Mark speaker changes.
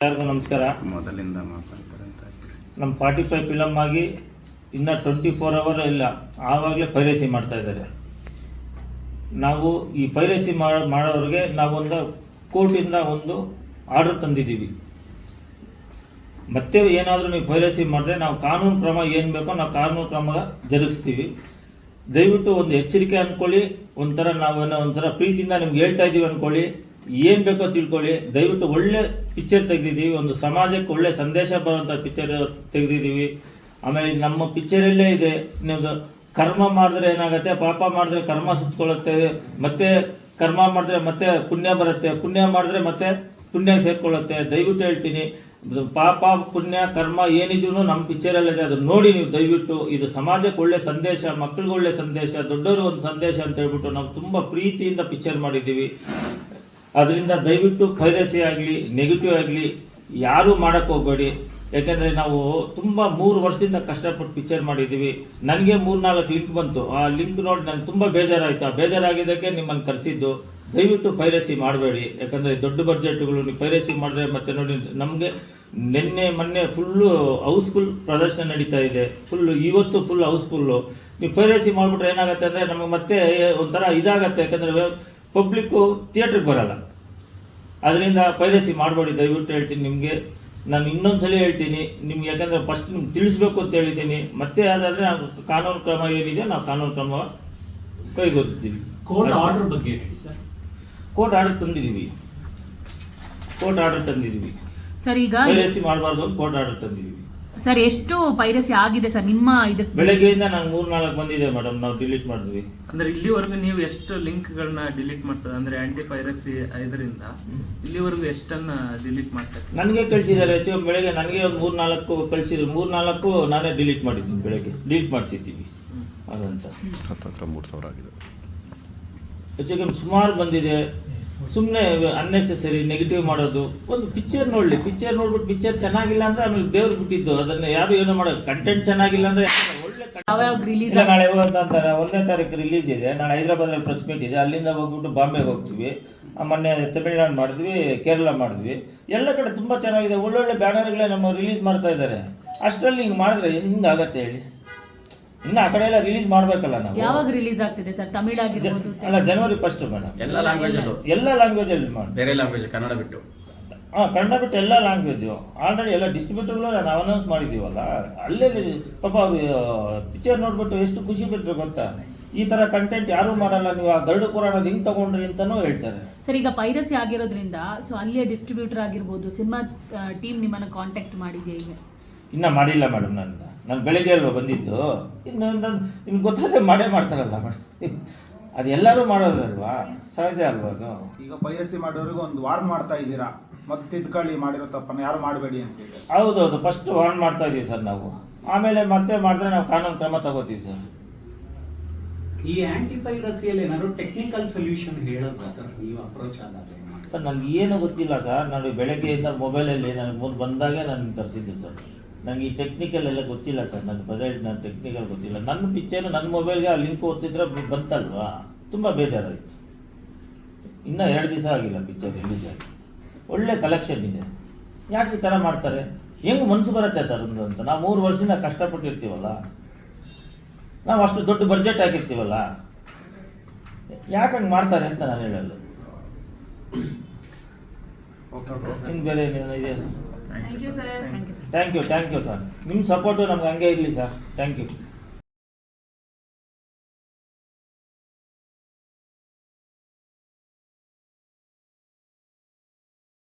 Speaker 1: ಎಲ್ಲರಿಗೂ ನಮಸ್ಕಾರ.
Speaker 2: ಮೊದಲಿಂದ ಮಾತಾಡ್ತಾರೆ.
Speaker 1: ನಮ್ಮ 45 ಫಿಲಮ್ ಆಗಿ ಇನ್ನು 24 ಅವರ್ ಇಲ್ಲ, ಆವಾಗಲೇ ಪೈರಸಿ ಮಾಡ್ತಾ ಇದ್ದಾರೆ. ನಾವು ಈ ಪೈರಸಿ ಮಾಡೋರಿಗೆ ನಾವೊಂದು ಕೋರ್ಟಿಂದ ಒಂದು ಆರ್ಡರ್ ತಂದಿದ್ದೀವಿ. ಮತ್ತೆ ಏನಾದರೂ ನೀವು ಪೈರಸಿ ಮಾಡಿದ್ರೆ ನಾವು ಕಾನೂನು ಕ್ರಮ ಏನು ಬೇಕೋ ನಾವು ಕಾನೂನು ಕ್ರಮ ಜರುಗಿಸ್ತೀವಿ. ದಯವಿಟ್ಟು ಒಂದು ಎಚ್ಚರಿಕೆ ಅಂದ್ಕೊಳ್ಳಿ. ಒಂಥರ ಪ್ರೀತಿಯಿಂದ ನಿಮ್ಗೆ ಹೇಳ್ತಾ ಇದ್ದೀವಿ ಅಂದ್ಕೊಳ್ಳಿ. ಏನು ಬೇಕೋ ತಿಳ್ಕೊಳ್ಳಿ. ದಯವಿಟ್ಟು ಒಳ್ಳೆ ಪಿಕ್ಚರ್ ತೆಗೆದಿದ್ದೀವಿ, ಒಂದು ಸಮಾಜಕ್ಕೆ ಒಳ್ಳೆ ಸಂದೇಶ ಬರುವಂಥ ಪಿಕ್ಚರ್ ತೆಗೆದಿದ್ದೀವಿ. ಆಮೇಲೆ ನಮ್ಮ ಪಿಕ್ಚರಲ್ಲೇ ಇದೆ, ನೀವು ಕರ್ಮ ಮಾಡಿದ್ರೆ ಏನಾಗುತ್ತೆ, ಪಾಪ ಮಾಡಿದ್ರೆ ಕರ್ಮ ಸುತ್ತಕೊಳ್ಳುತ್ತೆ, ಮತ್ತೆ ಕರ್ಮ ಮಾಡಿದ್ರೆ ಮತ್ತೆ ಪುಣ್ಯ ಬರುತ್ತೆ, ಪುಣ್ಯ ಮಾಡಿದ್ರೆ ಮತ್ತೆ ಪುಣ್ಯ ಸೇರ್ಕೊಳ್ಳುತ್ತೆ. ದಯವಿಟ್ಟು ಹೇಳ್ತೀನಿ, ಪಾಪ ಪುಣ್ಯ ಕರ್ಮ ಏನಿದ್ರು ನಮ್ಮ ಪಿಕ್ಚರಲ್ಲಿದೆ, ಅದನ್ನು ನೋಡಿ ನೀವು ದಯವಿಟ್ಟು. ಇದು ಸಮಾಜಕ್ಕೆ ಒಳ್ಳೆ ಸಂದೇಶ, ಮಕ್ಕಳಿಗೆ ಒಳ್ಳೆ ಸಂದೇಶ, ದೊಡ್ಡವರು ಒಂದು ಸಂದೇಶ ಅಂತ ಹೇಳ್ಬಿಟ್ಟು ನಾವು ತುಂಬ ಪ್ರೀತಿಯಿಂದ ಪಿಕ್ಚರ್ ಮಾಡಿದ್ದೀವಿ. ಅದರಿಂದ ದಯವಿಟ್ಟು ಪೈರಸಿ ಆಗಲಿ ನೆಗೆಟಿವ್ ಆಗಲಿ ಯಾರೂ ಮಾಡೋಕ್ಕೆ ಹೋಗಬೇಡಿ. ಯಾಕೆಂದರೆ ನಾವು ತುಂಬ 3 ವರ್ಷದಿಂದ ಕಷ್ಟಪಟ್ಟು ಪಿಕ್ಚರ್ ಮಾಡಿದ್ದೀವಿ. ನನಗೆ 3-4 ಲಿಂಕ್ ಬಂತು. ಆ ಲಿಂಕ್ ನೋಡಿ ನನಗೆ ತುಂಬ ಬೇಜಾರಾಯಿತು. ಆ ಬೇಜಾರಾಗಿದ್ದಕ್ಕೆ ನಿಮ್ಮನ್ನು ಕರೆಸಿದ್ದು. ದಯವಿಟ್ಟು ಪೈರಸಿ ಮಾಡಬೇಡಿ. ಯಾಕಂದರೆ ದೊಡ್ಡ ಬಡ್ಜೆಟ್ಗಳು ನೀವು ಪೈರಸಿ ಮಾಡಿದ್ರೆ ಮತ್ತೆ ನೋಡಿ, ನಮಗೆ ಮೊನ್ನೆ ಫುಲ್ಲು ಹೌಸ್ಫುಲ್ ಪ್ರದರ್ಶನ ನಡೀತಾ ಇದೆ. ಇವತ್ತು ಫುಲ್ ಹೌಸ್ಫುಲ್ಲು. ನೀವು ಪೈರಸಿ ಮಾಡಿಬಿಟ್ರೆ ಏನಾಗುತ್ತೆ ಅಂದರೆ ನಮಗೆ ಮತ್ತೆ ಒಂಥರ ಇದಾಗತ್ತೆ. ಯಾಕಂದರೆ ಪಬ್ಲಿಕ್ಕು ಥಿಯೇಟ್ರಿಗೆ ಬರಲ್ಲ. ಅದರಿಂದ ಪೈರಸಿ ಮಾಡಬೇಡಿ ದಯವಿಟ್ಟು ಹೇಳ್ತೀನಿ ನಿಮಗೆ. ನಾನು ಇನ್ನೊಂದ್ಸಲ ಹೇಳ್ತೀನಿ ನಿಮ್ಗೆ, ಯಾಕಂದರೆ ಫಸ್ಟ್ ನಿಮ್ಗೆ ತಿಳಿಸ್ಬೇಕು ಅಂತ ಹೇಳಿದ್ದೀನಿ. ಮತ್ತೆ ಅದಾದರೆ ನಾವು ಕಾನೂನು ಕ್ರಮ ಏನಿದೆ ನಾವು ಕಾನೂನು ಕ್ರಮ ಕೈಗೊಳ್ತೀವಿ.
Speaker 3: ಕೋರ್ಟ್ ಆರ್ಡರ್ ಬಗ್ಗೆ ಹೇಳಿ ಸರ್.
Speaker 1: ಕೋರ್ಟ್ ಆರ್ಡರ್ ತಂದಿದ್ದೀವಿ
Speaker 4: ಸರ್. ಈಗ
Speaker 1: ಪೈರಸಿ ಮಾಡಬಾರ್ದು ಅಂತ ಕೋರ್ಟ್ ಆರ್ಡರ್ ತಂದಿದ್ದೀವಿ
Speaker 4: ಸರ್. ಎಷ್ಟು ಪೈರಸಿ ಆಗಿದೆ ಸರ್ ನಿಮ್ಮ ಇದಕ್ಕೆ?
Speaker 1: ಬೆಳಗ್ಗೆಯಿಂದ ನಾನು 3-4 ಬಂದಿದೆ ಮೇಡಮ್, ನಾವು ಡಿಲೀಟ್ ಮಾಡಿದ್ವಿ.
Speaker 2: ಅಂದ್ರೆ ಇಲ್ಲಿವರೆಗೂ ನೀವು ಎಷ್ಟು ಲಿಂಕ್ಗಳನ್ನ ಡಿಲೀಟ್ ಮಾಡ್ಸೋದು, ಅಂದ್ರೆ ಆಂಟಿ ಪೈರಸಿ ಇದರಿಂದ ಇಲ್ಲಿವರೆಗೂ ಎಷ್ಟನ್ನ ಡಿಲೀಟ್ ಮಾಡ್ತಾರೆ? ನನಗೆ
Speaker 1: ಕಳಿಸಿದ್ದಾರೆ ಬೆಳಗ್ಗೆ. ನನಗೆ ಒಂದು 3-4 ಕಳಿಸಿದ್ರು. 3-4 ನಾನೇ ಡಿಲೀಟ್ ಮಾಡಿದ್ದೀನಿ. ಬೆಳಗ್ಗೆ ಡಿಲೀಟ್ ಮಾಡಿಸಿದ್ದೀವಿ. ಅದಂತ
Speaker 5: 3,000 ಆಗಿದೆ.
Speaker 1: ಹೆಚ್ಚಿಗೆ ಸುಮಾರು ಬಂದಿದೆ. ಸುಮ್ಮನೆ ಅನ್ನೆಸೆಸರಿ ನೆಗೆಟಿವ್ ಮಾಡೋದು. ಒಂದು ಪಿಕ್ಚರ್ ನೋಡಲಿ, ಪಿಕ್ಚರ್ ನೋಡ್ಬಿಟ್ಟು ಪಿಕ್ಚರ್ ಚೆನ್ನಾಗಿಲ್ಲ ಅಂದರೆ ಆಮೇಲೆ ದೇವ್ರು ಬಿಟ್ಟಿದ್ದು, ಅದನ್ನು ಯಾರು ಏನೋ ಮಾಡೋದು. ಕಂಟೆಂಟ್ ಚೆನ್ನಾಗಿಲ್ಲ ಅಂದರೆ ಒಳ್ಳೆ ನಾಳೆ ಅಂತಾರೆ 1ನೇ ತಾರೀಕು ರಿಲೀಸ್ ಇದೆ. ನಾಳೆ ಹೈದರಾಬಾದಲ್ಲಿ ಪ್ರೆಸ್ ಮೀಟ್ ಇದೆ. ಅಲ್ಲಿಂದ ಹೋಗ್ಬಿಟ್ಟು ಬಾಂಬೆಗೆ ಹೋಗ್ತೀವಿ. ಮೊನ್ನೆ ತಮಿಳ್ನಾಡು ಮಾಡಿದ್ವಿ, ಕೇರಳ ಮಾಡಿದ್ವಿ. ಎಲ್ಲ ಕಡೆ ತುಂಬ ಚೆನ್ನಾಗಿದೆ. ಒಳ್ಳೊಳ್ಳೆ ಬ್ಯಾನರ್ಗಳೇ ನಮ್ಮ ರಿಲೀಸ್ ಮಾಡ್ತಾ ಇದ್ದಾರೆ. ಅಷ್ಟರಲ್ಲಿ ಹಿಂಗೆ ಮಾಡಿದ್ರೆ ಹಿಂಗಾಗತ್ತೆ ಹೇಳಿ. ಇನ್ನು ಆ ಕಡೆ ಎಲ್ಲ ರಿಲೀಸ್ ಮಾಡಬೇಕಲ್ಲ ನಾವು.
Speaker 4: ಯಾವಾಗ ರಿಲೀಸ್ ಆಗ್ತಿದೆ ಸರ್? ತಮಿಳ್ ಆಗಿರ್ಬೋದು
Speaker 1: ಅಲ್ಲ, January 1 ಮೇಡಮ್.
Speaker 2: ಎಲ್ಲ
Speaker 1: ಲ್ಯಾಂಗ್ವೇಜಲ್ಲಿ ಮಾಡಿ.
Speaker 2: ಬೇರೆ ಲ್ಯಾಂಗ್ವೇಜ್, ಕನ್ನಡ ಬಿಟ್ಟು.
Speaker 1: ಕನ್ನಡ ಬಿಟ್ಟು ಎಲ್ಲ ಲ್ಯಾಂಗ್ವೇಜು. ಆಲ್ರೆಡಿ ಎಲ್ಲ ಡಿಸ್ಟ್ರಿಬ್ಯೂಟರ್ಗಳು ನಾವು ಅನೌನ್ಸ್ ಮಾಡಿದ್ದೀವಲ್ಲ. ಅಲ್ಲೇ ಪಾಪ ಪಿಕ್ಚರ್ ನೋಡ್ಬಿಟ್ಟು ಎಷ್ಟು ಖುಷಿ ಬಿಟ್ಟರು ಗೊತ್ತಾ. ಈ ಥರ ಕಂಟೆಂಟ್ ಯಾರೂ ಮಾಡಲ್ಲ. ನೀವು ಆ ಗರುಡ ಪುರಾಣದ ಹಿಂಗೆ ತಗೊಂಡ್ರಿ ಅಂತಲೂ ಹೇಳ್ತಾರೆ
Speaker 4: ಸರ್. ಈಗ ಪೈರಸಿ ಆಗಿರೋದ್ರಿಂದ ಸೊ ಅಲ್ಲಿಯ ಡಿಸ್ಟ್ರಿಬ್ಯೂಟರ್ ಆಗಿರ್ಬೋದು, ಸಿನಿಮಾ ಟೀಮ್ ನಿಮ್ಮನ್ನು ಕಾಂಟ್ಯಾಕ್ಟ್ ಮಾಡಿದೆಯಾ? ಈಗ
Speaker 1: ಇನ್ನೂ ಮಾಡಿಲ್ಲ ಮೇಡಮ್. ನಾನು ಬೆಳಗ್ಗೆ ಅಲ್ವಾ ಬಂದಿದ್ದು. ಇನ್ನು ನಿಮ್ಗೆ ಗೊತ್ತಾದರೆ ಮಾಡೇ ಮಾಡ್ತಾರಲ್ಲ ಮೇಡಮ್. ಅದು ಎಲ್ಲರೂ ಮಾಡೋದಲ್ವಾ, ಸಹಜ ಅಲ್ವಾ ಅದು.
Speaker 6: ಈಗ ಪೈರಸಿ ಮಾಡೋರಿಗೆ ಒಂದು ವಾರ್ನ್ ಮಾಡ್ತಾ ಇದ್ದೀರಾ, ಮತ್ತೆ ತಿದ್ಕೊಳ್ಳಿ, ಮಾಡಿರೋ ತಪ್ಪನ್ನು ಯಾರು ಮಾಡಬೇಡಿ ಅಂತ.
Speaker 1: ಹೌದೌದು, ಫಸ್ಟ್ ವಾರ್ನ್ ಮಾಡ್ತಾ ಇದ್ದೀವಿ ಸರ್ ನಾವು. ಆಮೇಲೆ ಮತ್ತೆ ಮಾಡಿದ್ರೆ ನಾವು ಕಾನೂನು ಕ್ರಮ ತಗೋತೀವಿ ಸರ್.
Speaker 3: ಈ ಆಂಟಿ ಪೈರಸಿಯಲ್ಲಿ ಏನಾದ್ರು ಟೆಕ್ನಿಕಲ್ ಸೊಲ್ಯೂಷನ್ ಹೇಳಿದ್ರಾ ಸರ್ ನೀವು ಅಪ್ರೋಚ್ ಆದಾಗ?
Speaker 1: ಸರ್ ನನಗೆ ಏನು ಗೊತ್ತಿಲ್ಲ ಸರ್. ನಾನು ಬೆಳಗ್ಗೆಯಿಂದ ಮೊಬೈಲಲ್ಲಿ ನನಗೆ ಮುಂದೆ ಬಂದಾಗೆ ನಾನು ತರಿಸಿದ್ದೆ ಸರ್. ನನಗೆ ಈ ಟೆಕ್ನಿಕಲ್ ಎಲ್ಲ ಗೊತ್ತಿಲ್ಲ ಸರ್. ನನ್ನ ಟೆಕ್ನಿಕಲ್ ಗೊತ್ತಿಲ್ಲ. ನನ್ನ ಪಿಕ್ಚರ್ ನನ್ನ ಮೊಬೈಲ್ಗೆ ಆ ಲಿಂಕ್ ಓದ್ತಿದ್ರೆ ಬಂತಲ್ವಾ, ತುಂಬ ಬೇಜಾರಾಯಿತು. ಇನ್ನೂ 2 ದಿವಸ ಆಗಿಲ್ಲ ಪಿಕ್ಚರ್ ರಿಲೀಸ್ ಆಗಿ. ಒಳ್ಳೆ ಕಲೆಕ್ಷನ್ ಇದೆ. ಯಾಕೆ ಈ ಥರ ಮಾಡ್ತಾರೆ? ಹೆಂಗೆ ಮನಸ್ಸು ಬರುತ್ತೆ ಸರ್ ಒಂದು ಅಂತ. ನಾವು 3 ವರ್ಷದಿಂದ ಕಷ್ಟಪಟ್ಟಿರ್ತೀವಲ್ಲ, ನಾವು ಅಷ್ಟು ದೊಡ್ಡ ಬಡ್ಜೆಟ್ ಹಾಕಿರ್ತೀವಲ್ಲ, ಯಾಕೆ ಹಂಗೆ ಮಾಡ್ತಾರೆ ಅಂತ ನಾನು ಹೇಳೋದು. ಇನ್ನು ಬೇರೆ ಇದೆ?
Speaker 4: Thank you sir.
Speaker 1: Thank you sir. ನಿಮ್ಮ ಸಪೋರ್ಟು ನಮ್ಗೆ ಹಂಗೆ ಇರಲಿ ಸರ್. Thank you.